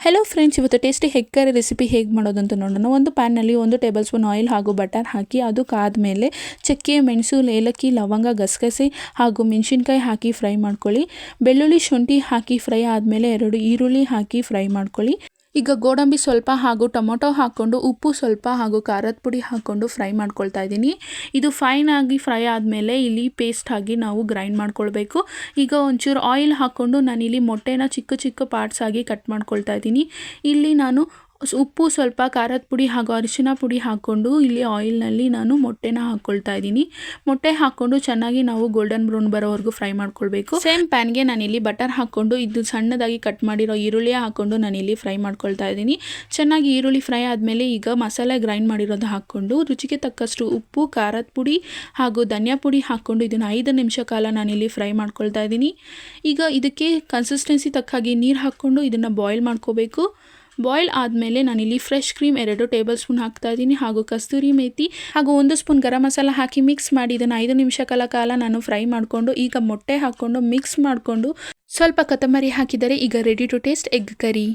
Hello friends, ಇವತ್ತು tasty egg curry recipe ಹೇಗೆ ಮಾಡೋದು ಅಂತ ನೋಡೋಣ. ಒಂದು ಪ್ಯಾನ್ನಲ್ಲಿ 1 ಟೇಬಲ್ ಸ್ಪೂನ್ ಆಯಿಲ್ ಹಾಗೂ ಬಟರ್ ಹಾಕಿ ಅದು ಕಾದ್ಮೇಲೆ ಚಕ್ಕೆ, ಮೆಣಸು, ಏಲಕ್ಕಿ, ಲವಂಗ, ಗಸಗಸೆ ಹಾಗೂ ಮೆಣಸಿನ್ಕಾಯಿ ಹಾಕಿ ಫ್ರೈ ಮಾಡ್ಕೊಳ್ಳಿ. ಬೆಳ್ಳುಳ್ಳಿ, ಶುಂಠಿ ಹಾಕಿ ಫ್ರೈ ಆದಮೇಲೆ 2 ಈರುಳ್ಳಿ ಹಾಕಿ ಫ್ರೈ ಮಾಡ್ಕೊಳ್ಳಿ. ಈಗ ಗೋಡಂಬಿ ಸ್ವಲ್ಪ ಹಾಗೂ ಟೊಮೊಟೊ ಹಾಕ್ಕೊಂಡು ಉಪ್ಪು ಸ್ವಲ್ಪ ಹಾಗೂ ಖಾರದ ಪುಡಿ ಹಾಕ್ಕೊಂಡು ಫ್ರೈ ಮಾಡ್ಕೊಳ್ತಾ ಇದ್ದೀನಿ. ಇದು ಫೈನ್ ಆಗಿ ಫ್ರೈ ಆದಮೇಲೆ ಇಲ್ಲಿ ಪೇಸ್ಟ್ ಆಗಿ ನಾವು ಗ್ರೈಂಡ್ ಮಾಡ್ಕೊಳ್ಬೇಕು. ಈಗ ಒಂಚೂರು ಆಯಿಲ್ ಹಾಕ್ಕೊಂಡು ನಾನಿಲ್ಲಿ ಮೊಟ್ಟೆನ ಚಿಕ್ಕ ಚಿಕ್ಕ ಪಾರ್ಟ್ಸ್ ಆಗಿ ಕಟ್ ಮಾಡ್ಕೊಳ್ತಾ ಇದ್ದೀನಿ. ಇಲ್ಲಿ ನಾನು ಉಪ್ಪು ಸ್ವಲ್ಪ ಖಾರದ ಪುಡಿ ಹಾಗೂ ಅರಿಶಿನ ಪುಡಿ ಹಾಕ್ಕೊಂಡು ಇಲ್ಲಿ ಆಯಿಲ್ನಲ್ಲಿ ನಾನು ಮೊಟ್ಟೆನ ಹಾಕ್ಕೊಳ್ತಾ ಇದ್ದೀನಿ. ಮೊಟ್ಟೆ ಹಾಕ್ಕೊಂಡು ಚೆನ್ನಾಗಿ ನಾವು ಗೋಲ್ಡನ್ ಬ್ರೌನ್ ಬರೋವರೆಗೂ ಫ್ರೈ ಮಾಡ್ಕೊಳ್ಬೇಕು. ಸೇಮ್ ಪ್ಯಾನ್ಗೆ ನಾನಿಲ್ಲಿ ಬಟರ್ ಹಾಕ್ಕೊಂಡು ಇದು ಸಣ್ಣದಾಗಿ ಕಟ್ ಮಾಡಿರೋ ಈರುಳ್ಳಿ ಹಾಕ್ಕೊಂಡು ನಾನಿಲ್ಲಿ ಫ್ರೈ ಮಾಡ್ಕೊಳ್ತಾ ಇದ್ದೀನಿ. ಚೆನ್ನಾಗಿ ಈರುಳ್ಳಿ ಫ್ರೈ ಆದಮೇಲೆ ಈಗ ಮಸಾಲೆ ಗ್ರೈಂಡ್ ಮಾಡಿರೋದು ಹಾಕ್ಕೊಂಡು ರುಚಿಗೆ ತಕ್ಕಷ್ಟು ಉಪ್ಪು, ಖಾರದ ಪುಡಿ ಹಾಗೂ ಧನಿಯಾ ಪುಡಿ ಹಾಕ್ಕೊಂಡು ಇದನ್ನು 5 ನಿಮಿಷ ಕಾಲ ನಾನಿಲ್ಲಿ ಫ್ರೈ ಮಾಡ್ಕೊಳ್ತಾ ಇದ್ದೀನಿ. ಈಗ ಇದಕ್ಕೆ ಕನ್ಸಿಸ್ಟೆನ್ಸಿ ತಕ್ಕಾಗಿ ನೀರು ಹಾಕ್ಕೊಂಡು ಇದನ್ನು ಬಾಯ್ಲ್ ಮಾಡ್ಕೋಬೇಕು. ಬಾಯ್ಲ್ ಆದಮೇಲೆ ನಾನಿಲ್ಲಿ ಫ್ರೆಶ್ ಕ್ರೀಮ್ 2 ಟೇಬಲ್ ಸ್ಪೂನ್ ಹಾಕ್ತಾ ಇದ್ದೀನಿ ಹಾಗೂ ಕಸ್ತೂರಿ ಮೇಥಿ ಹಾಗೂ 1 ಸ್ಪೂನ್ ಗರಂ ಮಸಾಲ ಹಾಕಿ ಮಿಕ್ಸ್ ಮಾಡಿ ಇದನ್ನು 5 ನಿಮಿಷಗಳ ಕಾಲ ನಾನು ಫ್ರೈ ಮಾಡಿಕೊಂಡು ಈಗ ಮೊಟ್ಟೆ ಹಾಕ್ಕೊಂಡು ಮಿಕ್ಸ್ ಮಾಡಿಕೊಂಡು ಸ್ವಲ್ಪ ಕೊತ್ತಂಬರಿ ಹಾಕಿದರೆ ಈಗ ready to taste egg curry.